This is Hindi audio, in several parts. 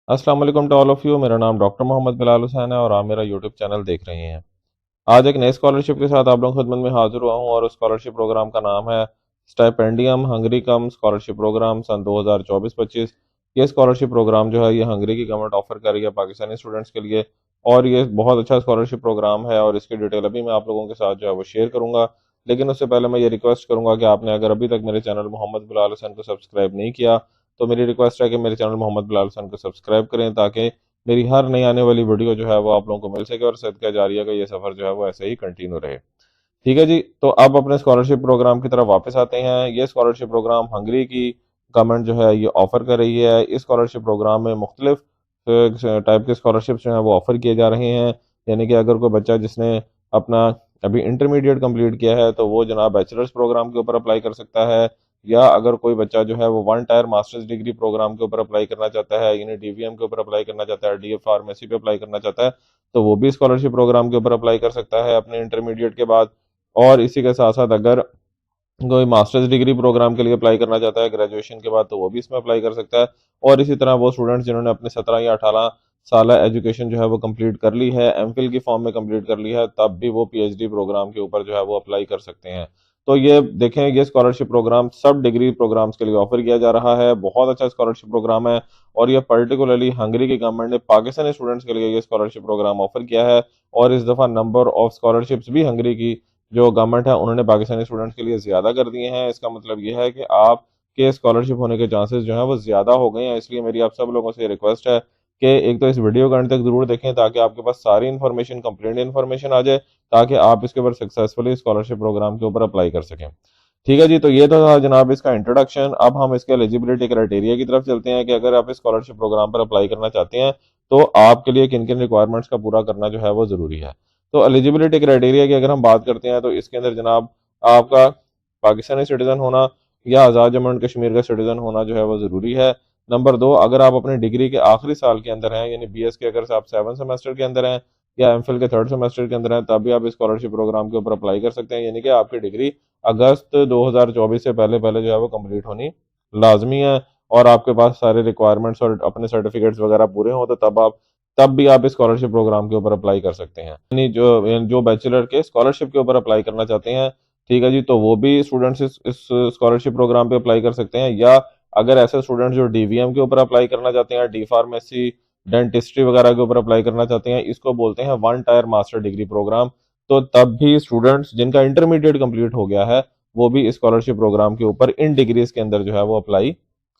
अस्सलाम वालेकुम टू ऑल ऑफ यू। मेरा नाम डॉक्टर मोहम्मद बिलाल हुसैन है और आप मेरा यूट्यूब चैनल देख रहे हैं। आज एक नई स्कॉलरशिप के साथ आप लोगों की खिदमत में हाजिर हुआ हूँ और उस स्कॉलरशिप प्रोग्राम का नाम है Stipendium Hungaricum scholarship program सन 2024-25। ये स्कॉलरशिप प्रोग्राम जो है ये हंगरी की गवर्नमेंट ऑफर कर रही है पाकिस्तानी स्टूडेंट्स के लिए और ये बहुत अच्छा स्कॉलरशिप प्रोग्राम है और इसकी डिटेल अभी मैं आप लोगों के साथ जो है वो शेयर करूंगा। लेकिन उससे पहले मैं ये रिक्वेस्ट करूंगा कि आपने अगर अभी तक मेरे चैनल मोहम्मद बिलाल हुसैन को सब्सक्राइब नहीं किया तो मेरी रिक्वेस्ट है कि मेरे चैनल मोहम्मद बिलाल हुसैन को सब्सक्राइब करें ताकि मेरी हर नई आने वाली वीडियो जो है वो आप लोगों को मिल सके और सदका जारिया का ये सफर जो है वो ऐसे ही कंटिन्यू रहे। ठीक है जी, तो अब अपने स्कॉलरशिप प्रोग्राम की तरफ वापस आते हैं। ये स्कॉलरशिप प्रोग्राम हंगरी की गवर्नमेंट जो है ये ऑफर कर रही है। इस स्कॉलरशिप प्रोग्राम में मुख्तलिफ टाइप के स्कॉलरशिप जो हैं वो ऑफर किए जा रहे हैं। यानी कि अगर कोई बच्चा जिसने अपना अभी इंटरमीडिएट कंप्लीट किया है तो वो जनाब बैचलर्स प्रोग्राम के ऊपर अप्लाई कर सकता है, या अगर कोई बच्चा जो है वो one tier masters degree program के ऊपर अप्लाई करना चाहता है, यानी डीवीएम के ऊपर अप्लाई करना चाहता है, डी फार्मेसी पे अप्लाई करना चाहता है, तो वो भी स्कॉलरशिप प्रोग्राम के ऊपर अप्लाई कर सकता है अपने इंटरमीडिएट के बाद। और इसी के साथ साथ अगर कोई मास्टर्स डिग्री प्रोग्राम के लिए अप्लाई करना चाहता है ग्रेजुएशन के बाद तो वो भी इसमें अप्लाई कर सकता है। और इसी तरह वो स्टूडेंट्स जिन्होंने अपने 17 या 18 साल एजुकेशन जो है वो कंप्लीट कर ली है, एमफिल की फॉर्म में कंप्लीट कर ली है, तब भी वो पीएचडी प्रोग्राम के ऊपर जो है वो अप्लाई कर सकते हैं। तो ये देखें, ये स्कॉलरशिप प्रोग्राम सब डिग्री प्रोग्राम्स के लिए ऑफर किया जा रहा है। बहुत अच्छा स्कॉलरशिप प्रोग्राम है और ये पर्टिकुलरली हंगरी की गवर्नमेंट ने पाकिस्तानी स्टूडेंट्स के लिए ये स्कॉलरशिप प्रोग्राम ऑफर किया है। और इस दफ़ा नंबर ऑफ स्कॉलरशिप्स भी हंगरी की जो गवर्नमेंट है उन्होंने पाकिस्तानी स्टूडेंट्स के लिए ज़्यादा कर दिए हैं। इसका मतलब ये है कि आपके स्कॉलरशिप होने के चांसेस जो हैं वो ज़्यादा हो गए हैं। इसलिए मेरी आप सब लोगों से रिक्वेस्ट है कि एक तो इस वीडियो को अंत तक ज़रूर देखें ताकि आपके पास सारी इन्फॉर्मेशन कंप्लीट इन्फॉर्मेशन आ जाए, ताकि आप इसके ऊपर सक्सेसफुली स्कॉलरशिप प्रोग्राम के ऊपर अप्लाई कर सकें। ठीक है जी, तो ये तो था जनाब इसका इंट्रोडक्शन। अब हम इसके एलिजिबिलिटी क्राइटेरिया की तरफ चलते हैं कि अगर आप इस स्कॉलरशिप प्रोग्राम पर अप्लाई करना चाहते हैं तो आपके लिए किन किन रिक्वायरमेंट्स का पूरा करना जो है वो ज़रूरी है। तो एलिजिबिलिटी क्राइटेरिया की अगर हम बात करते हैं तो इसके अंदर जनाब आपका पाकिस्तानी सिटीजन होना या आज़ाद जम्मू एंड कश्मीर का सिटीजन होना जो है वो ज़रूरी है। नंबर दो, अगर आप अपनी डिग्री के आखिरी साल के अंदर हैं, यानी बीएस के अगर आप 7 सेमेस्टर के अंदर हैं या एमफिल के 3rd सेमेस्टर के अंदर हैं, तब भी आप इस स्कॉलरशिप प्रोग्राम के ऊपर अप्लाई कर सकते हैं। यानी कि आपकी डिग्री अगस्त 2024 से पहले पहले जो है वो कंप्लीट होनी लाजमी है और आपके पास सारे रिक्वायरमेंट्स और अपने सर्टिफिकेट्स वगैरह पूरे हों तो तब भी आप इस स्कॉलरशिप प्रोग्राम के ऊपर अप्लाई कर सकते हैं। यानी जो जो बैचलर के स्कॉलरशिप के ऊपर अप्लाई करना चाहते हैं, ठीक है जी, तो वो भी स्टूडेंट्स इस स्कॉलरशिप प्रोग्राम पे अप्लाई कर सकते हैं। या अगर ऐसे स्टूडेंट्स जो डीवीएम के ऊपर अप्लाई करना चाहते हैं, डी फार्मेसी डेंटिस्ट्री वगैरह के ऊपर अप्लाई करना चाहते हैं, इसको बोलते हैं one tier master degree program, तो तब भी स्टूडेंट्स जिनका इंटरमीडिएट कंप्लीट हो गया है वो भी स्कॉलरशिप प्रोग्राम के ऊपर इन डिग्रीज के अंदर जो है वो अप्लाई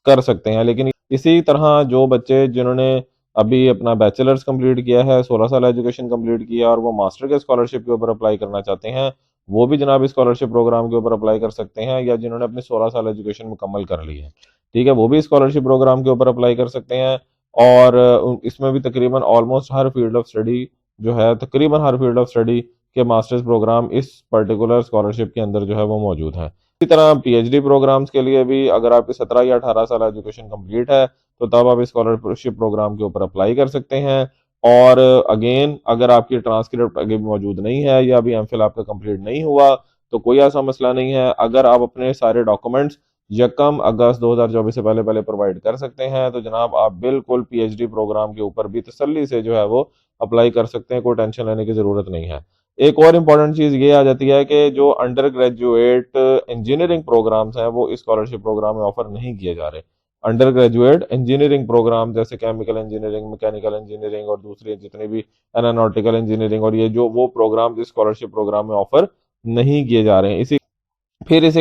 कर सकते हैं। लेकिन इसी तरह जो बच्चे जिन्होंने अभी अपना बैचलर्स कंप्लीट किया है, 16 साल एजुकेशन कंप्लीट किया और वो मास्टर के स्कॉलरशिप के ऊपर अप्लाई करना चाहते हैं, वो भी जनाब स्कॉलरशिप प्रोग्राम के ऊपर अप्लाई कर सकते हैं। या जिन्होंने अपनी 16 साल एजुकेशन मुकम्मल कर ली है, ठीक है, वो भी स्कॉलरशिप प्रोग्राम के ऊपर अप्लाई कर सकते हैं। और इसमें भी तकरीबन almost her field of study जो है, तकरीबन हर फील्ड ऑफ स्टडी के मास्टर्स प्रोग्राम इस पर्टिकुलर स्कॉलरशिप के अंदर जो है वो मौजूद हैं। इसी तरह पीएचडी प्रोग्राम्स के लिए भी अगर आपकी 17 या 18 साल एजुकेशन कंप्लीट है तो तब आप स्कॉलरशिप प्रोग्राम के ऊपर अप्लाई कर सकते हैं। और अगेन अगर आपकी ट्रांसक्रिप्ट अभी मौजूद नहीं है या अभी एमफिल आपका कंप्लीट नहीं हुआ तो कोई ऐसा मसला नहीं है। अगर आप अपने सारे डॉक्यूमेंट्स 1 अगस्त 2024 से पहले पहले प्रोवाइड कर सकते हैं तो जनाब आप बिल्कुल पीएचडी प्रोग्राम के ऊपर भी तसल्ली से जो है वो अप्लाई कर सकते हैं, कोई टेंशन लेने की ज़रूरत नहीं है। एक और इम्पॉर्टेंट चीज़ ये आ जाती है कि जो अंडर ग्रेजुएट इंजीनियरिंग प्रोग्राम्स हैं वो स्कॉलरशिप प्रोग्राम में ऑफर नहीं किए जा रहे। अंडर ग्रेजुएट इंजीनियरिंग प्रोग्राम जैसे केमिकल इंजीनियरिंग, मैकेनिकल इंजीनियरिंग और दूसरे जितने भी एरोनॉटिकल इंजीनियरिंग और ये जो वो प्रोग्राम स्कॉलरशिप प्रोग्राम में ऑफर नहीं किए जा रहे हैं। इसी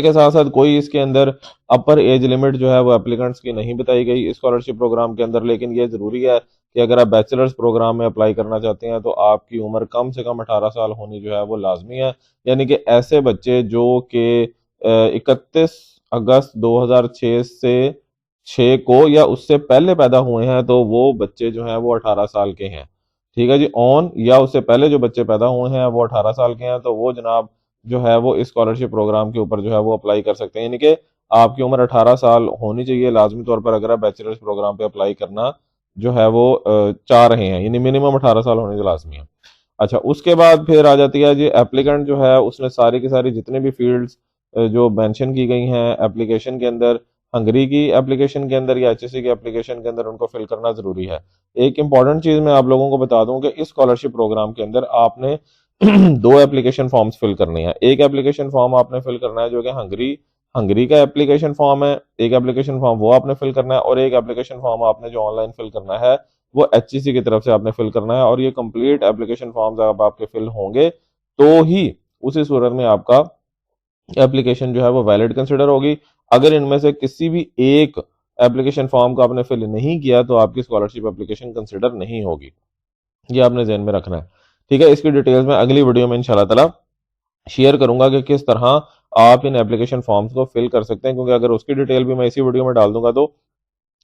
के साथ साथ कोई इसके अंदर अपर एज लिमिट जो है वो एप्लीकेंट्स की नहीं बताई गई स्कॉलरशिप प्रोग्राम के अंदर। लेकिन ये ज़रूरी है कि अगर आप बैचलर्स प्रोग्राम में अप्लाई करना चाहते हैं तो आपकी उम्र कम से कम 18 साल होनी जो है वो लाजमी है। यानी कि ऐसे बच्चे जो कि 31 अगस्त 2006 से 6 को या उससे पहले पैदा हुए हैं तो वो बच्चे जो हैं वो 18 साल के हैं। ठीक है जी, ऑन या उससे पहले जो बच्चे पैदा हुए हैं वो 18 साल के हैं तो वो जनाब जो है वो इस स्कॉलरशिप प्रोग्राम के ऊपर जो है वो अप्लाई कर सकते हैं। यानी कि आपकी उम्र 18 साल होनी चाहिए लाजमी तौर पर अगर आप बैचलर्स प्रोग्राम पे अप्लाई करना जो है वो चाह रहे हैं, यानी मिनिमम 18 साल होने जो लाजमी है। अच्छा, उसके बाद फिर आ जाती है जी एप्लीकेंट जो है उसने सारी की सारी जितने भी फील्ड्स जो मेंशन की गई हैं एप्लीकेशन के अंदर हंगरी की एप्लीकेशन के अंदर या एचईसी की एप्लीकेशन के अंदर उनको फिल करना जरूरी है। एक इंपॉर्टेंट चीज मैं आप लोगों को बता दूं कि इस स्कॉलरशिप प्रोग्राम के अंदर आपने दो एप्लीकेशन फॉर्म्स फिल करने हैं। एक एप्लीकेशन फॉर्म आपने फिल करना है जो कि हंगरी हंगरी का एप्लीकेशन फॉर्म है, एक एप्लीकेशन फॉर्म वो आपने फिल करना है, और एक एप्लीकेशन फॉर्म आपने जो ऑनलाइन फिल करना है वो एचईसी की तरफ से आपने फिल करना है। और ये कंप्लीट एप्लीकेशन फॉर्म्स अब आपके फिल होंगे तो ही उसी सूरत में आपका एप्लीकेशन जो है वो वैलिड कंसिडर होगी। अगर इनमें से किसी भी एक एप्लीकेशन फॉर्म को आपने फिल नहीं किया तो आपकी स्कॉलरशिप एप्लीकेशन कंसिडर नहीं होगी। ये आपने ध्यान में रखना है, ठीक है। इसकी डिटेल्स में अगली वीडियो में इंशाल्लाह ताला शेयर करूंगा कि किस तरह आप इन एप्लीकेशन फॉर्म्स को फिल कर सकते हैं, क्योंकि अगर उसकी डिटेल भी मैं इसी वीडियो में डाल दूंगा तो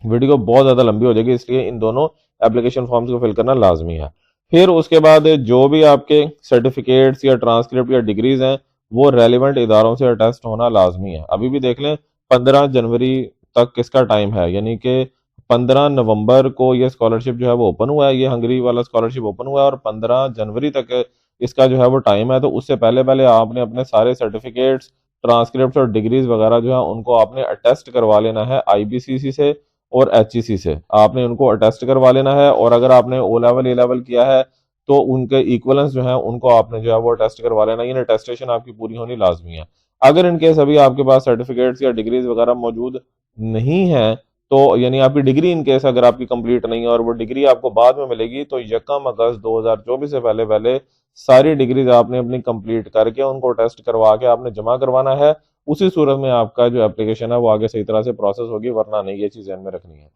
वीडियो बहुत ज्यादा लंबी हो जाएगी, इसलिए इन दोनों एप्लीकेशन फॉर्म्स को फिल करना लाजमी है। फिर उसके बाद जो भी आपके सर्टिफिकेट्स या ट्रांसक्रिप्ट या डिग्रीज हैं वो रेलिवेंट इदारों से अटेस्ट होना लाजमी है। अभी भी देख लें 15 जनवरी तक किसका टाइम है, यानी कि 15 नवंबर को ये स्कॉलरशिप जो है वो ओपन हुआ है, ये हंगरी वाला स्कॉलरशिप ओपन हुआ है, और 15 जनवरी तक इसका जो है वो टाइम है। तो उससे पहले पहले आपने अपने सारे सर्टिफिकेट्स, ट्रांसक्रिप्ट और डिग्रीज वगैरह जो है उनको आपने अटेस्ट करवा लेना है आईबीसीसी से और एचईसी से। आपने उनको अटेस्ट करवा लेना है, और अगर आपने ओ लेवल ए लेवल किया है तो उनके इक्वलेंस जो है उनको आपने जो है वो टेस्ट करवा लेना। इन अटेस्टेशन आपकी पूरी होनी लाजमी है। अगर इनकेस अभी आपके पास सर्टिफिकेट्स या डिग्रीज वगैरह मौजूद नहीं है, तो यानी आपकी डिग्री इनकेस अगर आपकी कंप्लीट नहीं है और वो डिग्री आपको बाद में मिलेगी, तो 1 अगस्त 2024 से पहले पहले सारी डिग्रीज आपने अपनी कंप्लीट करके उनको टेस्ट करवा के आपने जमा करवाना है। उसी सूरत में आपका जो एप्लीकेशन है वो आगे सही तरह से प्रोसेस होगी, वरना नहीं। ये चीज ध्यान में रखनी है।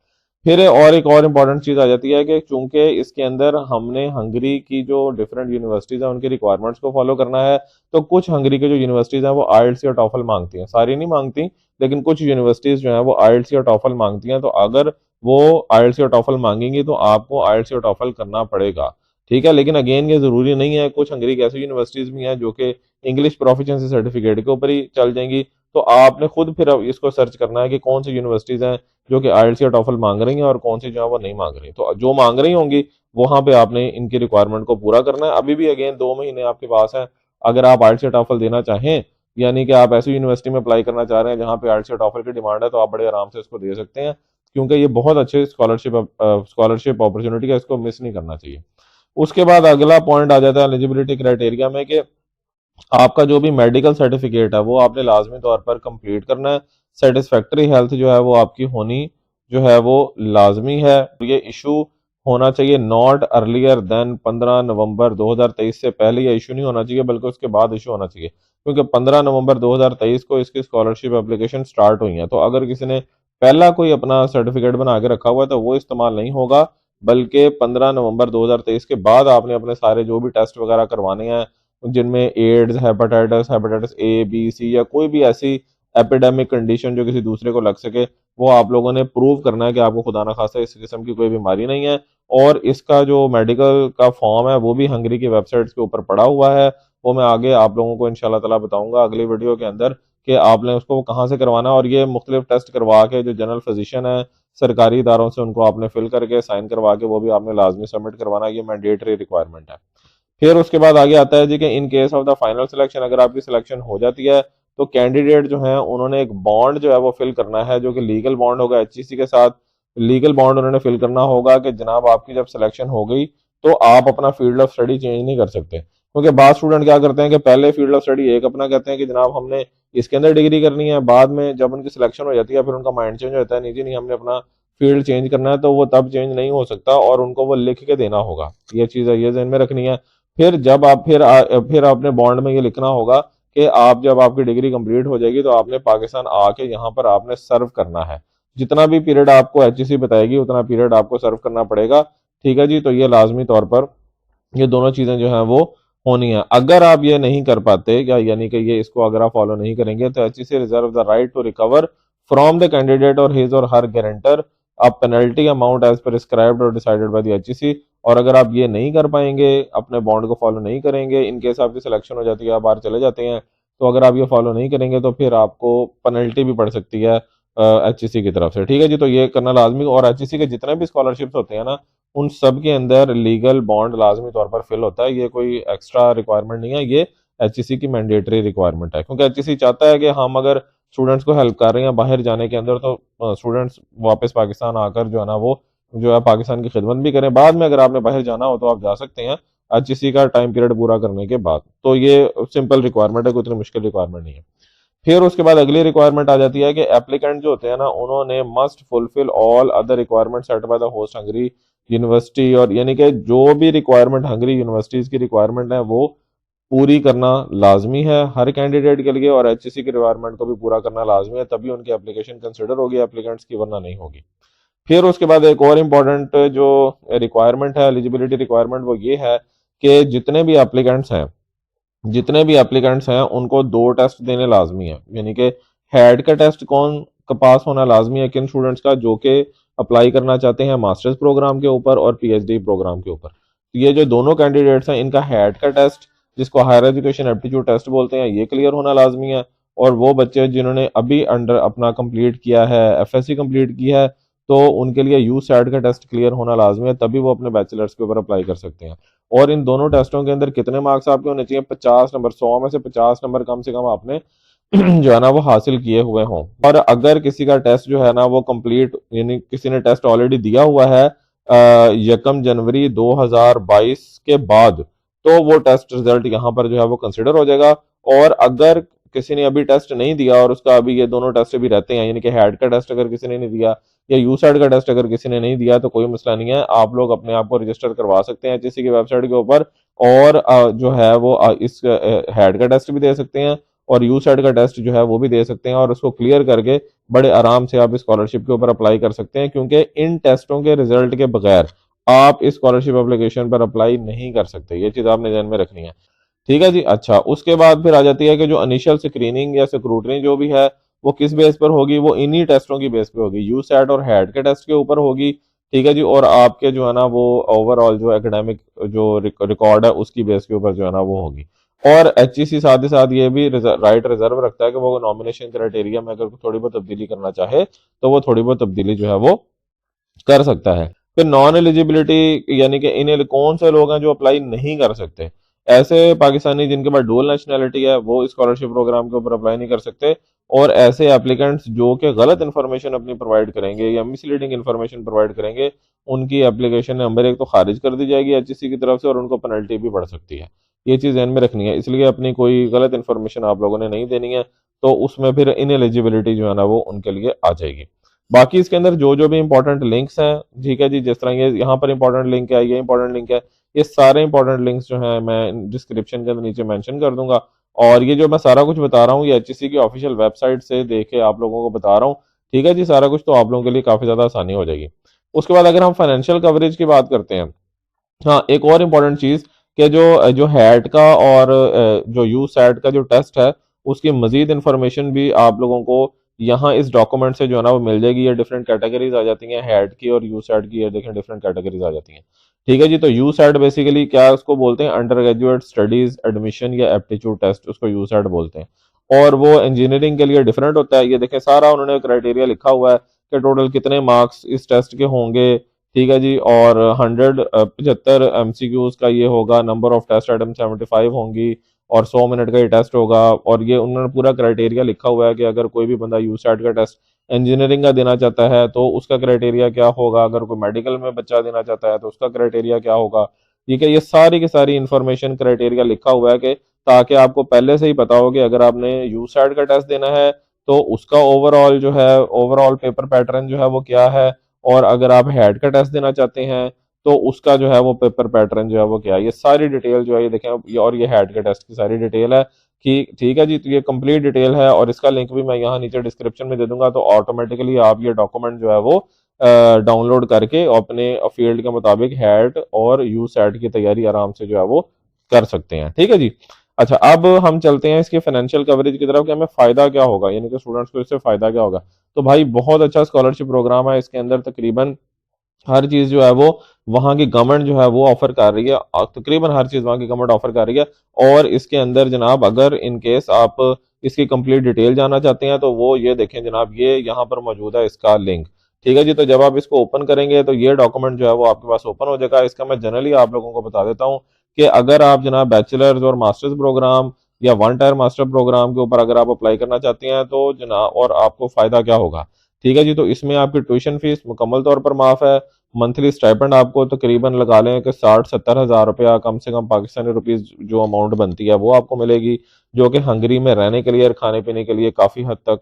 फिर और एक और इम्पॉर्टेंट चीज आ जाती है कि चूंकि इसके अंदर हमने हंगरी की जो डिफरेंट यूनिवर्सिटीज है उनकी रिक्वायरमेंट्स को फॉलो करना है, तो कुछ हंगरी के जो यूनिवर्सिटीज हैं वो आईएलटीएस या टॉफल मांगती हैं, सारी नहीं मांगती, लेकिन कुछ यूनिवर्सिटीज जो है वो आईएलटीएस या टॉफल मांगती हैं। तो अगर वो आईएलटीएस या टॉफल मांगेंगी तो आपको आईएलटीएस या टॉफल करना पड़ेगा, ठीक है। लेकिन अगेन ये जरूरी नहीं है, कुछ हंगरी की ऐसी यूनिवर्सिटीज भी हैं जो कि इंग्लिश प्रोफिशिएंसी सर्टिफिकेट के ऊपर ही चल जाएंगी। तो आपने खुद फिर अब इसको सर्च करना है कि कौन सी यूनिवर्सिटीज हैं जो कि आईएलटीएस या टॉफल मांग रही हैं और कौन सी जो है वो नहीं मांग रही। तो जो मांग रही होंगी वहां पे आपने इनकी रिक्वायरमेंट को पूरा करना है। अभी भी अगेन 2 महीने आपके पास है। अगर आप आईएलटीएस या टॉफल देना चाहें, यानी कि आप ऐसी यूनिवर्सिटी में अप्लाई करना चाह रहे हैं जहां पे आईएलटीएस या टॉफल की डिमांड है, तो आप बड़े आराम से इसको दे सकते हैं, क्योंकि ये बहुत अच्छे स्कॉलरशिप अपॉर्चुनिटी है, इसको मिस नहीं करना चाहिए। उसके बाद अगला पॉइंट आ जाता है एलिजिबिलिटी क्राइटेरिया में कि आपका जो भी मेडिकल सर्टिफिकेट है वो आपने लाजमी तौर पर कंप्लीट करना है। सेटिस्फैक्टरी हेल्थ जो है वो आपकी होनी जो है वो लाजमी है। ये इशू होना चाहिए नॉट अर्लियर देन 15 नवंबर 2023 से पहले। ये इशू नहीं होना चाहिए बल्कि उसके बाद इशू होना चाहिए, क्योंकि 15 नवंबर 2023 को इसकी स्कॉलरशिप एप्लीकेशन स्टार्ट हुई है। तो अगर किसी ने पहला कोई अपना सर्टिफिकेट बना के रखा हुआ है तो वो इस्तेमाल नहीं होगा, बल्कि 15 नवंबर 2023 के बाद आपने अपने सारे जो भी टेस्ट वगैरह करवाने हैं, जिनमें AIDS, hepatitis hepatitis A B C या कोई भी ऐसी एपिडेमिक कंडीशन जो किसी दूसरे को लग सके, वो आप लोगों ने प्रूव करना है कि आपको खुदा ना खासा इस किस्म की कोई बीमारी नहीं है। और इसका जो मेडिकल का फॉर्म है वो भी हंगरी की वेबसाइट्स के ऊपर पड़ा हुआ है। वो मैं आगे आप लोगों को इंशाल्लाह ताला बताऊंगा अगली वीडियो के अंदर कि आपने उसको कहाँ से करवाना है। और ये मुख्तलिफ टेस्ट करवा के जो जनरल फिजिशियन है सरकारी इदारों से उनको आपने फिल करके साइन करवा के वो भी आपने लाजमी सबमिट करवाना है। ये मैंडेटरी रिक्वायरमेंट है। फिर उसके बाद आगे आता है जी कि in case of the final selection, अगर आपकी सिलेक्शन हो जाती है तो कैंडिडेट जो है उन्होंने एक बॉन्ड जो है वो फिल करना है, जो कि लीगल बॉन्ड होगा एचईसी के साथ। लीगल बॉन्ड उन्होंने फिल करना होगा कि जनाब आपकी जब सिलेक्शन हो गई तो आप अपना फील्ड ऑफ स्टडी चेंज नहीं कर सकते, क्योंकि बाद स्टूडेंट क्या करते हैं कि पहले फील्ड ऑफ स्टडी एक अपना कहते हैं कि जनाब हमने इसके अंदर डिग्री करनी है, बाद में जब उनकी सिलेक्शन हो जाती है फिर उनका माइंड चेंज हो जाता है, नहीं जी नहीं हमने अपना फील्ड चेंज करना है, तो वो तब चेंज नहीं हो सकता और उनको वो लिख के देना होगा। ये चीज़ है, ये ध्यान में रखनी है। फिर जब आप फिर आपने बॉन्ड में ये लिखना होगा कि आप जब आपकी डिग्री कंप्लीट हो जाएगी तो आपने पाकिस्तान आके यहाँ पर आपने सर्व करना है। जितना भी पीरियड आपको एचईसी बताएगी उतना पीरियड आपको सर्व करना पड़ेगा, ठीक है जी। तो ये लाजमी तौर पर ये दोनों चीजें जो हैं वो होनी है। अगर आप ये नहीं कर पाते या यानी कि ये इसको अगर आप फॉलो नहीं करेंगे तो HEC reserve the right to recover from the candidate or his or her guarantor a penalty amount as prescribed or decided by the HEC. और अगर आप ये नहीं कर पाएंगे, अपने बॉन्ड को फॉलो नहीं करेंगे, इन केस आपकी सिलेक्शन हो जाती है, आप बाहर चले जाते हैं, तो अगर आप ये फॉलो नहीं करेंगे तो फिर आपको पेनल्टी भी पड़ सकती है एचईसी की तरफ से, ठीक है जी। तो ये करना लाजमी। और एचईसी के जितने भी स्कॉलरशिप्स होते हैं ना उन सब के अंदर लीगल बॉन्ड लाजमी तौर पर फिल होता है। ये कोई एक्स्ट्रा रिक्वायरमेंट नहीं है, ये एचईसी की मैंडेटरी रिक्वायरमेंट है, क्योंकि एचईसी चाहता है कि हम अगर स्टूडेंट्स को हेल्प कर रही हैं बाहर जाने के अंदर, तो स्टूडेंट्स वापस पाकिस्तान आकर जो है ना वो जो है पाकिस्तान की खिदमत भी करें। बाद में अगर आपने बाहर जाना हो तो आप जा सकते हैं HEC का टाइम पीरियड पूरा करने के बाद। तो ये सिंपल रिक्वायरमेंट है, कोई इतनी मुश्किल रिक्वायरमेंट नहीं है। फिर उसके बाद अगली रिक्वायरमेंट आ जाती है कि एप्लीकेंट जो होते हैं ना उन्होंने must fulfil all other requirement set by the host Hungary university, और यानी कि जो भी रिक्वायरमेंट हंगरी यूनिवर्सिटीज की रिक्वायरमेंट है वो पूरी करना लाजमी है हर कैंडिडेट के लिए, और HEC की रिक्वायरमेंट को भी पूरा करना लाजमी है, तभी उनकी एप्लीकेशन कंसिडर होगी एप्लीकेंट्स की, वरना नहीं होगी। फिर उसके बाद एक और इम्पोर्टेंट जो रिक्वायरमेंट है एलिजिबिलिटी रिक्वायरमेंट वो ये है कि जितने भी एप्लीकेंट्स हैं उनको 2 टेस्ट देने लाजमी है, यानी कि हेड का टेस्ट कौन का पास होना लाजमी है, किन स्टूडेंट्स का, जो कि अप्लाई करना चाहते हैं मास्टर्स प्रोग्राम के ऊपर और PhD प्रोग्राम के ऊपर। तो ये जो दोनों कैंडिडेट्स हैं इनका हेड का टेस्ट, जिसको हायर एजुकेशन एप्टीट्यूड टेस्ट बोलते हैं, ये क्लियर होना लाजमी है। और वो बच्चे जिन्होंने अभी अंडर अपना कंप्लीट किया है, FSc कंप्लीट किया है, तो उनके लिए USAT का टेस्ट क्लियर होना लाजमी है, तभी वो अपने बैचलर्स के ऊपर अप्लाई कर सकते हैं। और इन दोनों टेस्टों के अंदर कितने मार्क्स आपके होने चाहिए? 50 नंबर, 100 में से 50 नंबर कम से कम आपने जो है ना वो हासिल किए हुए हों। और अगर किसी का टेस्ट जो है ना वो कंप्लीट, यानी किसी ने टेस्ट ऑलरेडी दिया हुआ है 1 जनवरी 2022 के बाद, तो वो टेस्ट रिजल्ट यहाँ पर जो है वो कंसिडर हो जाएगा। और अगर किसी ने अभी टेस्ट नहीं दिया और उसका अभी ये दोनों टेस्ट भी रहते हैं, यानी कि हेड का टेस्ट अगर किसी ने नहीं दिया या USAT का टेस्ट अगर किसी ने नहीं दिया, तो कोई मसला नहीं है, आप लोग अपने आप को रजिस्टर करवा सकते हैं HEC की वेबसाइट के ऊपर, और जो है वो इस हेड का टेस्ट भी दे सकते हैं और USAT का टेस्ट जो है वो भी दे सकते हैं, और उसको क्लियर करके बड़े आराम से आप स्कॉलरशिप के ऊपर अप्लाई कर सकते हैं, क्योंकि इन टेस्टों के रिजल्ट के बगैर आप इस स्कॉलरशिप एप्लीकेशन पर अप्लाई नहीं कर सकते। ये चीज आपने ध्यान में रखनी है, ठीक है जी। अच्छा, उसके बाद फिर आ जाती है कि जो इनिशियल स्क्रीनिंग या स्क्रूटनी जो भी है वो किस बेस पर होगी? वो इन्हीं टेस्टों की बेस पे होगी, USAT और हेड के टेस्ट के ऊपर होगी, ठीक है जी। और आपके जो है ना वो ओवरऑल जो एकेडमिक जो रिकॉर्ड है उसकी बेस के ऊपर जो है ना वो होगी। और HEC साथ ही साथ ये भी राइट रिजर्व रखता है कि वो नॉमिनेशन क्राइटेरिया में अगर थोड़ी बहुत तब्दीली करना चाहे तो वो थोड़ी बहुत तब्दीली जो है वो कर सकता है। फिर नॉन एलिजिबिलिटी, यानी कि इन कौन से लोग हैं जो अप्लाई नहीं कर सकते? ऐसे पाकिस्तानी जिनके पास डुअल नेशनैलिटी है वो स्कॉलरशिप प्रोग्राम के ऊपर अप्लाई नहीं कर सकते, और ऐसे एप्लीकेंट्स जो कि गलत इन्फॉर्मेशन अपनी प्रोवाइड करेंगे या मिसलीडिंग इन्फॉर्मेशन प्रोवाइड करेंगे, उनकी एप्लीकेशन नंबर 1 तो खारिज कर दी जाएगी HEC की तरफ से, और उनको पेनल्टी भी बढ़ सकती है। ये चीज़ ध्यान में रखनी है, इसलिए अपनी कोई गलत इन्फॉर्मेशन आप लोगों ने नहीं देनी है, तो उसमें फिर इन एलिजिबिलिटी जो है ना वो उनके लिए आ जाएगी। बाकी इसके अंदर जो जो भी इंपॉर्टेंट लिंक्स हैं, ठीक है जी, जिस तरह ये यहाँ पर इंपॉर्टेंट लिंक है, ये इंपॉर्टेंट लिंक है, ये सारे इंपॉर्टेंट लिंक्स जो हैं मैं डिस्क्रिप्शन के अंदर नीचे मेंशन कर दूंगा। और ये जो मैं सारा कुछ बता रहा हूँ ये HEC की ऑफिशियल वेबसाइट से देख के आप लोगों को बता रहा हूँ, ठीक है जी, सारा कुछ, तो आप लोगों के लिए काफी ज्यादा आसानी हो जाएगी। उसके बाद अगर हम फाइनेंशियल कवरेज की बात करते हैं, हाँ, एक और इम्पोर्टेंट चीज कि जो जो हैट का और जो USAT का जो टेस्ट है उसकी मजीद इंफॉर्मेशन भी आप लोगों को यहाँ इस डॉक्यूमेंट से जो है ना वो मिल जाएगी। ये डिफरेंट कैटेगरीज आ जाती हैं हैट की और USAT की, ये देखें डिफरेंट कैटेगरीज आ जाती हैं, ठीक है जी। तो USAT बेसिकली क्या उसको बोलते हैं? अंडर ग्रेजुएट स्टडीज एडमिशन या एप्टीट्यूड टेस्ट, उसको USAT बोलते हैं। और वो इंजीनियरिंग के लिए डिफरेंट होता है। ये देखें सारा उन्होंने क्राइटेरिया लिखा हुआ है कि टोटल कितने मार्क्स इस टेस्ट के होंगे, ठीक है जी। और 175 MCQs का ये होगा, नंबर ऑफ टेस्ट आइटम 75 होंगी, और 100 मिनट का ये टेस्ट होगा। और ये उन्होंने पूरा क्राइटेरिया लिखा हुआ है कि अगर कोई भी बंदा USAT का टेस्ट इंजीनियरिंग का देना चाहता है तो उसका क्राइटेरिया क्या होगा, अगर कोई मेडिकल में बच्चा देना चाहता है तो उसका क्राइटेरिया क्या होगा, ठीक है। ये सारी की सारी इंफॉर्मेशन क्राइटेरिया लिखा हुआ है कि ताकि आपको पहले से ही पता हो कि अगर आपने USAT का टेस्ट देना है तो उसका ओवरऑल जो है ओवरऑल पेपर पैटर्न जो है वो क्या है, और अगर आप हेड का टेस्ट देना चाहते हैं तो उसका जो है वो पेपर पैटर्न जो है वो क्या है, ये सारी डिटेल जो है ये देखें, और ये हेड के टेस्ट की सारी डिटेल है कि ठीक है जी। तो ये कंप्लीट डिटेल है और इसका लिंक भी मैं यहाँ नीचे डिस्क्रिप्शन में दे दूंगा, तो ऑटोमेटिकली आप ये डॉक्यूमेंट जो है वो डाउनलोड करके अपने फील्ड के मुताबिक हेड और USAT की तैयारी आराम से जो है वो कर सकते हैं, ठीक है जी। अच्छा, अब हम चलते हैं इसकी फाइनेंशियल कवरेज की तरफ कि हमें फायदा क्या होगा, यानी कि स्टूडेंट्स को इससे फायदा क्या होगा। तो भाई बहुत अच्छा स्कॉलरशिप प्रोग्राम है, इसके अंदर तकरीबन हर चीज जो है वो वहाँ की गवर्नमेंट जो है वो ऑफर कर रही है, तकरीबन हर चीज वहाँ की गवर्नमेंट ऑफर कर रही है। और इसके अंदर जनाब अगर इन केस आप इसकी कंप्लीट डिटेल जानना चाहते हैं तो वो ये देखें जनाब, ये यहाँ पर मौजूद है इसका लिंक, ठीक है जी। तो जब आप इसको ओपन करेंगे तो ये डॉक्यूमेंट जो है वो आपके पास ओपन हो जाएगा। इसका मैं जनरली आप लोगों को बता देता हूँ कि अगर आप जनाब बैचलर्स और मास्टर्स प्रोग्राम या वन टायर मास्टर प्रोग्राम के ऊपर अगर आप अप्लाई करना चाहते हैं तो जनाब, और आपको फायदा क्या होगा। ठीक है जी, तो इसमें आपकी ट्यूशन फीस मुकम्मल तौर पर माफ है। मंथली स्टाइपेंड आपको तकरीबन लगा लें कि 60-70 हज़ार रुपया कम से कम पाकिस्तानी रुपीज जो अमाउंट बनती है वो आपको मिलेगी, जो कि हंगरी में रहने के लिए और खाने पीने के लिए काफी हद तक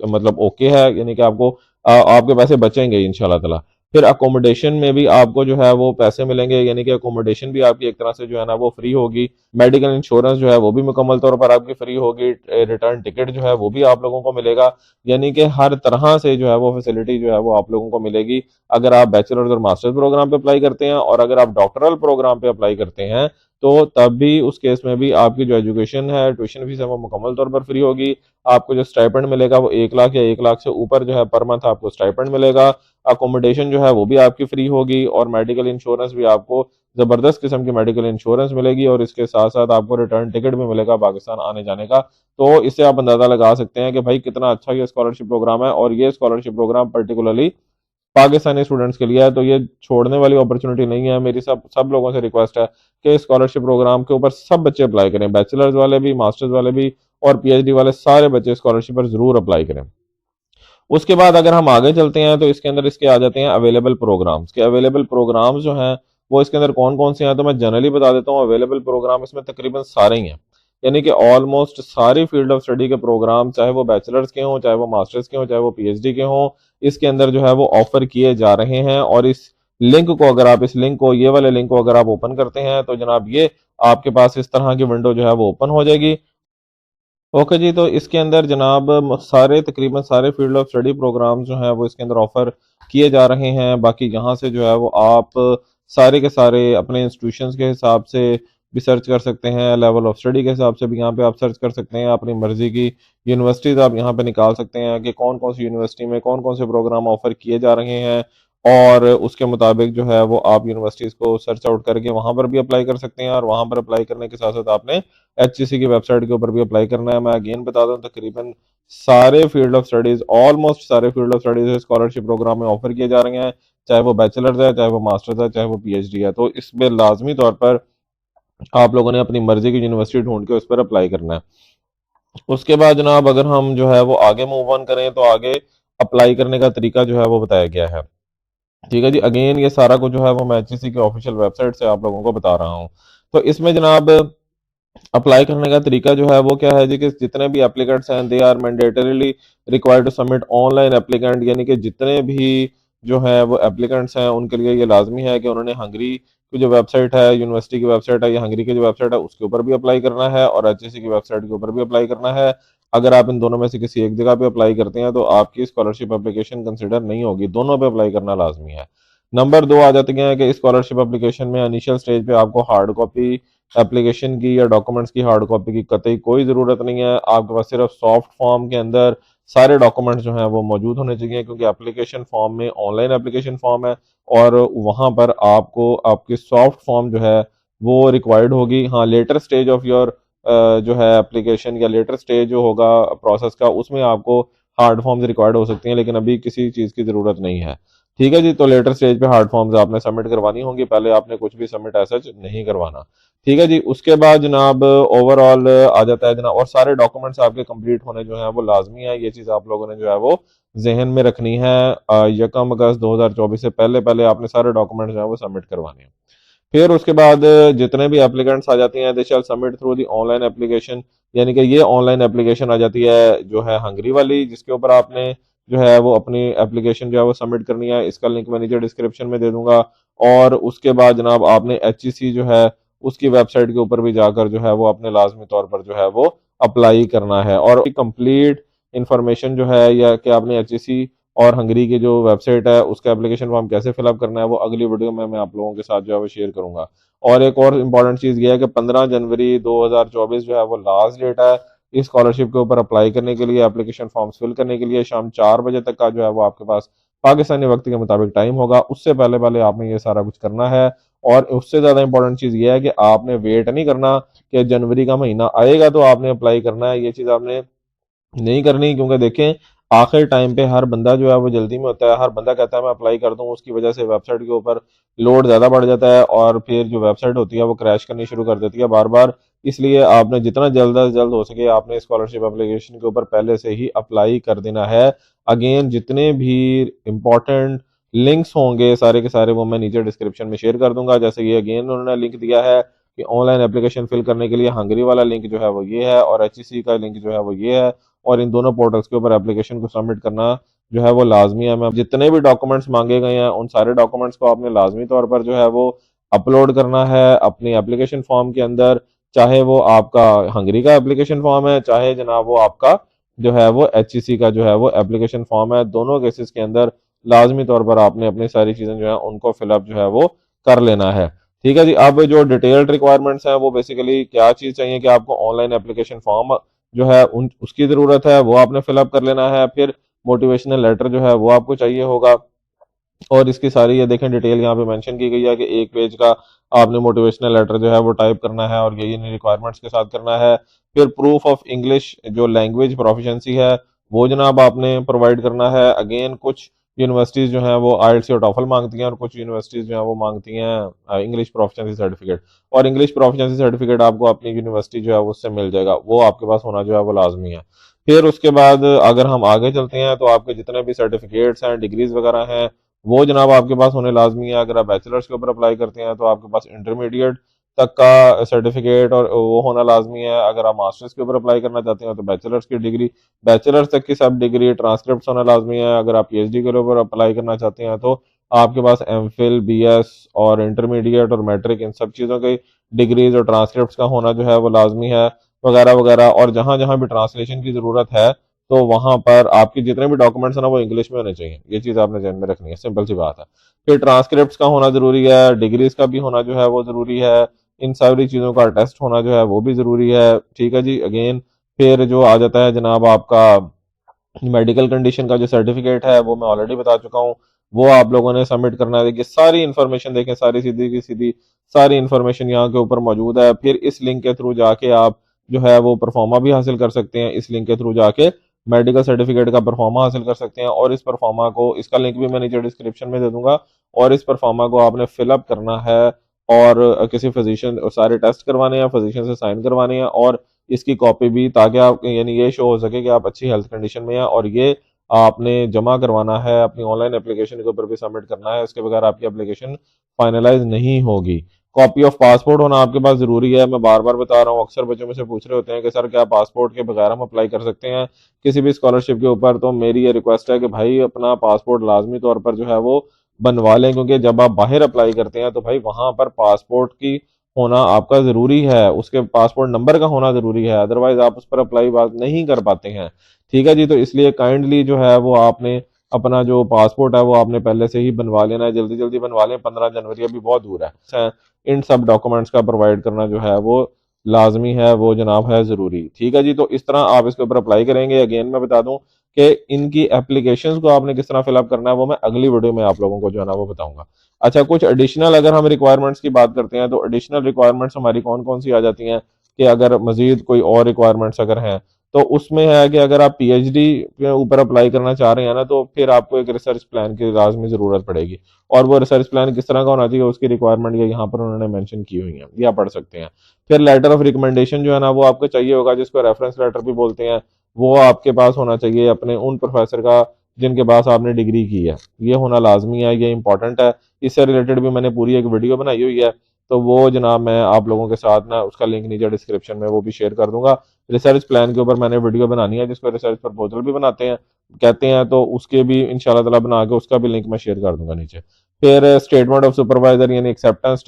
मतलब ओके है, यानी कि आपको आपके पैसे बचेंगे इंशाल्लाह ताला। फिर अकोमोडेशन में भी आपको जो है वो पैसे मिलेंगे, यानी कि अकोमोडेशन भी आपकी एक तरह से जो है ना वो फ्री होगी। मेडिकल इंश्योरेंस जो है वो भी मुकम्मल तौर पर आपकी फ्री होगी। रिटर्न टिकट जो है वो भी आप लोगों को मिलेगा, यानी कि हर तरह से जो है वो फैसिलिटी जो है वो आप लोगों को मिलेगी अगर आप बैचलर्स और मास्टर्स प्रोग्राम पे अप्लाई करते हैं। और अगर आप डॉक्टरल प्रोग्राम पे अप्लाई करते हैं तो तब भी उस केस में भी आपकी जो एजुकेशन है, ट्यूशन फीस है, वो मुकम्मल तौर पर फ्री होगी। आपको जो स्टाइपेंड मिलेगा वो 1 लाख या 1 लाख से ऊपर जो है पर मंथ आपको स्टाइपेंड मिलेगा। अकोमोडेशन जो है वो भी आपकी फ्री होगी और मेडिकल इंश्योरेंस भी आपको जबरदस्त किस्म की मेडिकल इंश्योरेंस मिलेगी, और इसके साथ साथ आपको रिटर्न टिकट भी मिलेगा पाकिस्तान आने जाने का। तो इससे आप अंदाजा लगा सकते हैं कि भाई कितना अच्छा ये स्कॉलरशिप प्रोग्राम है, और ये scholarship program particularly Pakistani students के लिए है, तो ये छोड़ने वाली अपॉर्चुनिटी नहीं है। मेरी सब सब लोगों से रिक्वेस्ट है कि स्कॉलरशिप प्रोग्राम के ऊपर सब बच्चे अप्लाई करें, बैचलर्स वाले भी, मास्टर्स वाले भी और पीएचडी वाले, सारे बच्चे स्कॉलरशिप पर जरूर अप्लाई करें। उसके बाद अगर हम आगे चलते हैं तो इसके अंदर इसके आ जाते हैं अवेलेबल प्रोग्राम्स के। अवेलेबल प्रोग्राम्स जो हैं वो इसके अंदर कौन कौन से हैं तो मैं जनरली बता देता हूँ। अवेलेबल प्रोग्राम इसमें तकरीबन सारे ही हैं, यानी कि ऑलमोस्ट सारी फील्ड ऑफ स्टडी के प्रोग्राम, चाहे वो बैचलर्स के हों, चाहे वो मास्टर्स के हों, चाहे वो पीएचडी के हों, इसके अंदर जो है वो ऑफर किए जा रहे हैं। और इस लिंक को अगर आप इस लिंक को ये वाले लिंक को अगर आप ओपन करते हैं तो जनाब ये आपके पास इस तरह की विंडो जो है वो ओपन हो जाएगी। ओके जी, तो इसके अंदर जनाब सारे तकरीबन सारे फील्ड ऑफ स्टडी प्रोग्राम जो हैं वो इसके अंदर ऑफर किए जा रहे हैं। बाकी यहाँ से जो है वो आप सारे के सारे अपने इंस्टीट्यूशंस के हिसाब से भी सर्च कर सकते हैं, लेवल ऑफ स्टडी के हिसाब से भी यहाँ पे आप सर्च कर सकते हैं। अपनी मर्जी की यूनिवर्सिटीज आप यहाँ पे निकाल सकते हैं कि कौन कौन सी यूनिवर्सिटी में कौन कौन से प्रोग्राम ऑफर किए जा रहे हैं, और उसके मुताबिक जो है वो आप यूनिवर्सिटीज को सर्च आउट करके वहां पर भी अप्लाई कर सकते हैं। और वहां पर अप्लाई करने के साथ साथ आपने एचसीसी की वेबसाइट के ऊपर भी अप्लाई करना है। मैं अगेन बता दूं, तकरीबन सारे फील्ड ऑफ स्टडीज, ऑलमोस्ट सारे field of studies scholarship program में ऑफर किए जा रहे हैं, चाहे वो बैचलर्स है, चाहे वो मास्टर्स है, चाहे वो पीएचडी है। तो इसमें लाजमी तौर पर आप लोगों ने अपनी मर्जी की यूनिवर्सिटी ढूंढ के उस पर अप्लाई करना है। उसके बाद जनाब अगर हम जो है वो आगे मूव ऑन करें तो आगे अप्लाई करने का तरीका जो है वो बताया गया है। ठीक है जी, अगेन ये सारा कुछ जो है वो मैं एचईसी की ऑफिशियल वेबसाइट से आप लोगों को बता रहा हूँ। तो इसमें जनाब अप्लाई करने का तरीका जो है वो क्या है जी, कि जितने भी एप्लीकेंट्स हैं they are mandatorily required to submit online applicant, यानी कि जितने भी जो है वो एप्लीकेंट्स हैं उनके लिए ये लाजमी है कि उन्होंने हंगरी की जो वेबसाइट है, यूनिवर्सिटी की वेबसाइट है या हंगरी की जो वेबसाइट है उसके ऊपर भी अप्लाई करना है, और एचएससी की वेबसाइट के ऊपर भी अप्लाई करना है। अगर आप इन दोनों में से किसी एक जगह पे अप्लाई करते हैं तो आपकी स्कॉलरशिप एप्लीकेशन कंसिडर नहीं होगी, दोनों पे अप्लाई करना लाजमी है। नंबर 2 आ जाती है कि स्कॉलरशिप एप्लीकेशन में इनिशियल स्टेज पे आपको हार्ड कॉपी एप्लीकेशन की या डॉक्यूमेंट्स की हार्ड कॉपी की कतई कोई ज़रूरत नहीं है। आपके पास सिर्फ सॉफ्ट फॉर्म के अंदर सारे डॉक्यूमेंट्स जो हैं वो मौजूद होने चाहिए, क्योंकि एप्लीकेशन फॉर्म में ऑनलाइन एप्लीकेशन फॉर्म है और वहाँ पर आपको आपकी सॉफ्ट फॉर्म जो है वो रिक्वायर्ड होगी। हाँ, लेटर स्टेज ऑफ योर जो है एप्लीकेशन या लेटर स्टेज जो होगा प्रोसेस का, उसमें आपको हार्ड फॉर्म्स रिक्वायर्ड हो सकती हैं, लेकिन अभी किसी चीज़ की ज़रूरत नहीं है। ठीक है जी, तो लेटर स्टेज पे हार्ड फॉर्म्स आपने सबमिट करवानी होंगी, पहले आपने कुछ भी सबमिट ऐसा नहीं करवाना। ठीक है जी, उसके बाद जनाब ओवरऑल आ जाता है जनाब, और सारे डॉक्यूमेंट्स आपके कंप्लीट होने जो है वो लाजमी है। ये चीज़ आप लोगों ने जो है वो जहन में रखनी है। 1 अगस्त 2024 से पहले पहले आपने सारे डॉक्यूमेंट्स जो है वो सबमिट करवाने हैं। फिर उसके बाद जितने भी एप्लीकेंट्स आ जाती हैं they shall submit through the online application, यानी कि ये ऑनलाइन एप्लीकेशन आ जाती है जो है हंगरी वाली, जिसके ऊपर आपने जो है वो अपनी एप्लीकेशन जो है वो सबमिट करनी है। इसका लिंक मैं नीचे डिस्क्रिप्शन में दे दूंगा। और उसके बाद जनाब आपने एचईसी जो है उसकी वेबसाइट के ऊपर भी जाकर जो है वो अपने लाजमी तौर पर जो है वो अप्लाई करना है। और कंप्लीट इंफॉर्मेशन जो है या कि आपने एचईसी और हंगरी की जो वेबसाइट है उसका एप्लीकेशन फॉर्म कैसे फिलअप करना है वो अगली वीडियो में मैं आप लोगों के साथ जो है वो शेयर करूंगा। और एक और इम्पॉर्टेंट चीज़ ये है कि 15 जनवरी 2024 जो है वो लास्ट डेट है इस स्कॉलरशिप के ऊपर अप्लाई करने के लिए, एप्लीकेशन फॉर्म्स फिल करने के लिए। शाम 4 बजे तक का जो है वो आपके पास पाकिस्तानी वक्त के मुताबिक टाइम होगा, उससे पहले पहले आपने ये सारा कुछ करना है। और उससे ज़्यादा इंपॉर्टेंट चीज़ ये है कि आपने वेट नहीं करना कि जनवरी का महीना आएगा तो आपने अप्लाई करना है, ये चीज़ आपने नहीं करनी। क्योंकि देखें आखिर टाइम पे हर बंदा जो है वो जल्दी में होता है, हर बंदा कहता है मैं अप्लाई कर दूं, उसकी वजह से वेबसाइट के ऊपर लोड ज़्यादा बढ़ जाता है और फिर जो वेबसाइट होती है वो क्रैश करनी शुरू कर देती है बार बार। इसलिए आपने जितना जल्द अज जल्द हो सके आपने स्कॉलरशिप एप्लीकेशन के ऊपर पहले से ही अप्लाई कर देना है। अगेन जितने भी इंपॉर्टेंट लिंक्स होंगे सारे के सारे वो मैं नीचे डिस्क्रिप्शन में शेयर कर दूंगा। जैसे ये अगेन उन्होंने लिंक दिया है कि ऑनलाइन एप्लीकेशन फिल करने के लिए हंगरी वाला लिंक जो है वो ये है और एचईसी का लिंक जो है वो ये है, और इन दोनों पोर्टल्स के ऊपर एप्लीकेशन को सबमिट करना जो है वो लाजमी है। मैं जितने भी डॉक्यूमेंट्स मांगे गए हैं उन सारे डॉक्यूमेंट्स को आपने लाजमी तौर पर जो है वो अपलोड करना है अपनी एप्लीकेशन फॉर्म के अंदर, चाहे वो आपका हंगरी का एप्लीकेशन फॉर्म है चाहे जनाब वो आपका जो है वो एचईसी का जो है वो एप्लीकेशन फॉर्म है। दोनों केसेस के अंदर लाजमी तौर पर आपने अपनी सारी चीजें जो है उनको फिलअप जो है वो कर लेना है। ठीक है जी। अब जो डिटेल्ड रिक्वायरमेंट्स हैं वो बेसिकली क्या चीज चाहिए कि आपको ऑनलाइन एप्लीकेशन फॉर्म जो है उसकी जरूरत है, वो आपने फिलअप कर लेना है। फिर मोटिवेशनल लेटर जो है वो आपको चाहिए होगा, और इसकी सारी ये देखें डिटेल यहाँ पे मेंशन की गई है कि एक पेज का आपने मोटिवेशनल लेटर जो है वो टाइप करना है और यही रिक्वायरमेंट्स के साथ करना है। फिर प्रूफ ऑफ इंग्लिश जो लैंग्वेज प्रोफिशिएंसी है वो जनाब आपने प्रोवाइड करना है। अगेन कुछ यूनिवर्सिटीज जो हैं वो आईएलटीएस और टॉफल मांगती हैं और कुछ यूनिवर्सिटीज जो हैं वो मांगती हैं इंग्लिश प्रोफिशिएंसी सर्टिफिकेट, और इंग्लिश प्रोफिशिएंसी सर्टिफिकेट आपको अपनी यूनिवर्सिटी जो है उससे मिल जाएगा, वो आपके पास होना जो है वो लाजमी है। फिर उसके बाद अगर हम आगे चलते हैं तो आपके जितने भी सर्टिफिकेट्स हैं डिग्रीज वगैरह हैं वो जनाब आपके पास होने लाजमी है। अगर आप बैचलर्स के ऊपर अप्लाई करते हैं तो आपके पास इंटरमीडिएट तक का सर्टिफिकेट और वो होना लाजमी है। अगर आप मास्टर्स के ऊपर अप्लाई करना चाहते हैं तो बैचलर्स की डिग्री, बैचलर्स तक की सब डिग्री ट्रांसक्रिप्ट होना लाजमी है। अगर आप पीएचडी के ऊपर अप्लाई करना चाहते हैं तो आपके पास एमफिल बीएस और इंटरमीडिएट और मैट्रिक इन सब चीज़ों की डिग्रीज और ट्रांसक्रिप्ट का होना जो है वो लाजमी है, वगैरह वगैरह। और जहां जहां भी ट्रांसलेशन की जरूरत है तो वहां पर आपके जितने भी डॉक्यूमेंट्स हैं ना वो इंग्लिश में होने चाहिए, ये चीज आपने ध्यान में रखनी है, सिंपल सी बात है। फिर ट्रांसक्रिप्ट का होना जरूरी है, डिग्रीज का भी होना जो है वो जरूरी है, इन सारी चीजों का टेस्ट होना जो है वो भी जरूरी है। ठीक है जी। अगेन फिर जो आ जाता है जनाब आपका मेडिकल कंडीशन का जो सर्टिफिकेट है वो मैं ऑलरेडी बता चुका हूँ, वो आप लोगों ने सबमिट करना है। देखिए सारी इन्फॉर्मेशन देखें, सारी सीधी की सीधी सारी इन्फॉर्मेशन यहाँ के ऊपर मौजूद है। फिर इस लिंक के थ्रू जाके आप जो है वो परफॉर्मा भी हासिल कर सकते हैं, इस लिंक के थ्रू जाके मेडिकल सर्टिफिकेट का परफॉर्मा हासिल कर सकते हैं। और इस परफॉर्मा को, इसका लिंक भी मैं नीचे डिस्क्रिप्शन में दे दूंगा, और इस परफॉर्मा को आपने फिलअप करना है और किसी फिजिशियन, सारे टेस्ट करवाने हैं, फिजिशियन से साइन करवाने हैं और इसकी कॉपी भी, ताकि आप यानी ये शो हो सके कि आप अच्छी हेल्थ कंडीशन में हैं। और ये आपने जमा करवाना है अपनी ऑनलाइन एप्लीकेशन के ऊपर भी सबमिट करना है, उसके बगैर आपकी एप्लीकेशन फाइनलाइज नहीं होगी। कॉपी ऑफ पासपोर्ट होना आपके पास जरूरी है। मैं बार बार बता रहा हूँ, अक्सर बच्चों में से पूछ रहे होते हैं कि सर क्या पासपोर्ट के बगैर हम अप्लाई कर सकते हैं किसी भी स्कॉलरशिप के ऊपर। तो मेरी ये रिक्वेस्ट है कि भाई अपना पासपोर्ट लाजमी तौर पर जो है वो बनवा लें, क्योंकि जब आप बाहर अप्लाई करते हैं तो भाई वहां पर पासपोर्ट की होना आपका जरूरी है, उसके पासपोर्ट नंबर का होना जरूरी है, अदरवाइज आप उस पर अप्लाई बात नहीं कर पाते हैं। ठीक है जी। तो इसलिए काइंडली जो है वो आपने अपना जो पासपोर्ट है वो आपने पहले से ही बनवा लेना है, जल्दी जल्दी बनवा लें, 15 जनवरी अभी बहुत दूर है। इन सब डॉक्यूमेंट्स का प्रोवाइड करना जो है वो लाजमी है, वो जनाब है जरूरी। ठीक है जी। तो इस तरह आप इसके ऊपर अप्लाई करेंगे। अगेन मैं बता दूं कि इनकी एप्लीकेशंस को आपने किस तरह फिलअप करना है वो मैं अगली वीडियो में आप लोगों को जो है ना वो बताऊंगा। अच्छा, कुछ एडिशनल अगर हम रिक्वायरमेंट्स की बात करते हैं तो एडिशनल रिक्वायरमेंट्स हमारी कौन कौन सी आ जाती हैं कि अगर मजीद कोई और रिक्वायरमेंट्स अगर हैं तो उसमें है कि अगर आप पीएचडी के ऊपर अप्लाई करना चाह रहे हैं ना तो फिर आपको एक रिसर्च प्लान की लाजमी जरूरत पड़ेगी, और वो रिसर्च प्लान किस तरह का होना चाहिए उसकी रिक्वायरमेंट ये यहाँ पर उन्होंने मेंशन की हुई है, ये आप पढ़ सकते हैं। फिर लेटर ऑफ रिकमेंडेशन जो है ना वो आपको चाहिए होगा, जिसको रेफरेंस लेटर भी बोलते हैं, वो आपके पास होना चाहिए अपने उन प्रोफेसर का जिनके पास आपने डिग्री की है, ये होना लाजमी है, ये इंपॉर्टेंट है। इससे रिलेटेड भी मैंने पूरी एक वीडियो बनाई हुई है, तो वो जनाब मैं आप लोगों के साथ ना उसका लिंक नीचे डिस्क्रिप्शन में वो भी शेयर कर दूंगा। रिसर्च प्लान के ऊपर मैंने वीडियो बनानी है जिसको रिसर्च प्रपोजल भी बनाते हैं कहते हैं, तो उसके भी इंशाल्लाह ताला बना के उसका भी लिंक मैं शेयर कर दूंगा नीचे। फिर स्टेटमेंट ऑफ सुपरवाइजर यानी एक्सेप्टेंस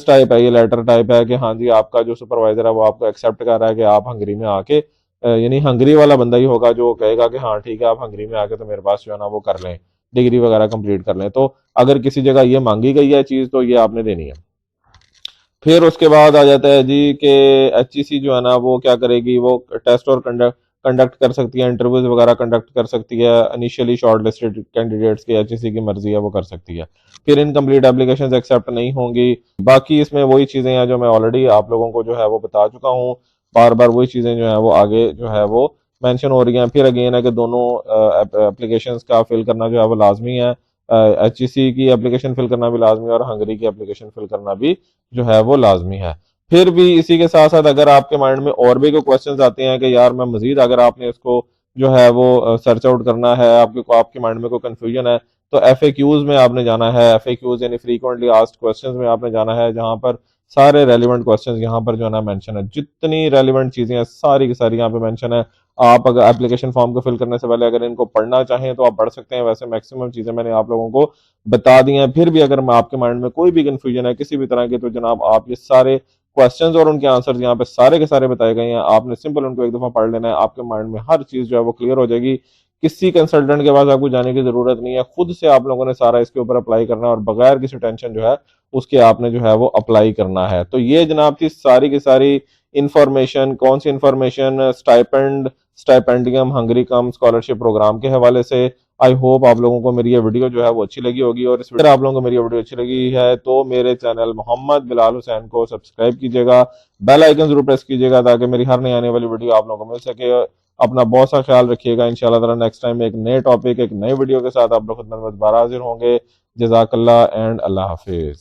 टाइप है, ये लेटर टाइप है कि हाँ जी आपका जो सुपरवाइजर है वो आपको एक्सेप्ट कर रहा है कि आप हंगरी में आके यानी हंगरी वाला बंदा ही होगा जो कहेगा कि हाँ ठीक है आप हंगरी में आके तो मेरे पास जो है ना वो कर लें, डिग्री वगैरह कंप्लीट कर लें। तो अगर किसी जगह ये मांगी गई है चीज़ तो ये आपने देनी है। फिर उसके बाद आ जाता है जी कि एचईसी जो है ना वो क्या करेगी, वो टेस्ट और कंडक्ट कर सकती है, इंटरव्यूज वगैरह कंडक्ट कर सकती है। इनिशियली शॉर्ट लिस्टेड कैंडिडेट्स की एचईसी की मर्जी है वो कर सकती है। फिर इनकम्प्लीट एप्लीकेशंस एक्सेप्ट नहीं होंगी। बाकी इसमें वही चीज़ें हैं जो मैं ऑलरेडी आप लोगों को जो है वो बता चुका हूँ, बार बार वही चीज़ें जो है वो आगे जो है वो मेंशन हो रही हैं। फिर अगेन है कि दोनों एप्लीकेशंस का फिल करना जो है वो लाजमी है, एचईसी की एप्लीकेशन फिल करना भी लाजमी है और हंगरी की एप्लीकेशन फिल करना भी जो है वो लाजमी है। फिर भी इसी के साथ साथ अगर आपके माइंड में और भी कोई क्वेश्चंस आते हैं कि यार मैं मजीद, अगर आपने इसको जो है वो सर्च आउट करना है, आपके माइंड में कोई कंफ्यूजन है, तो एफएक्यूज में आपने जाना है। एफएक्यूज यानी फ्रीक्वेंटली आस्क्ड क्वेश्चंस में आपने जाना है, जहां पर सारे रेलिवेंट क्वेश्चंस यहाँ पर जो है ना मेंशन है। जितनी रेलिवेंट चीजें हैं सारी की सारी यहाँ पे मेंशन है। आप अगर एप्लीकेशन फॉर्म को फिल करने से पहले अगर इनको पढ़ना चाहें तो आप पढ़ सकते हैं। वैसे मैक्सिमम चीजें मैंने आप लोगों को बता दी हैं। फिर भी अगर आपके माइंड में कोई भी कंफ्यूजन है किसी भी तरह की, तो जनाब आप ये सारे क्वेश्चंस और उनके आंसर्स यहाँ पे सारे के सारे बताए गए हैं। आपने सिंपल उनको एक दफा पढ़ लेना है, आपके माइंड में हर चीज जो है वो क्लियर हो जाएगी। किसी कंसल्टेंट के पास आपको जाने की जरूरत नहीं है, खुद से आप लोगों ने सारा इसके ऊपर अप्लाई करना है और बगैर किसी टेंशन जो है उसके आपने जो है वो अप्लाई करना है। तो ये जनाब थी सारी की सारी इंफॉर्मेशन। कौन सी information? Stipendium Hungaricum scholarship program के हवाले से। आई होप आप लोगों को मेरी ये वीडियो जो है वो अच्छी लगी होगी, और इस अगर आप लोगों को मेरी वीडियो अच्छी लगी है तो मेरे चैनल मोहम्मद बिलाल हुसैन को सब्सक्राइब कीजिएगा, बेल आइकन जरूर प्रेस कीजिएगा ताकि मेरी हर नई आने वाली वीडियो आप लोगों को मिल सके। अपना बहुत सा ख्याल रखिएगा। इंशाल्लाह ताला नेक्स्ट टाइम एक नए टॉपिक, एक नई वीडियो के साथ आप लोग खुद में दोबारा हाजिर होंगे। जजाकल्ला एंड अल्लाह हाफिज।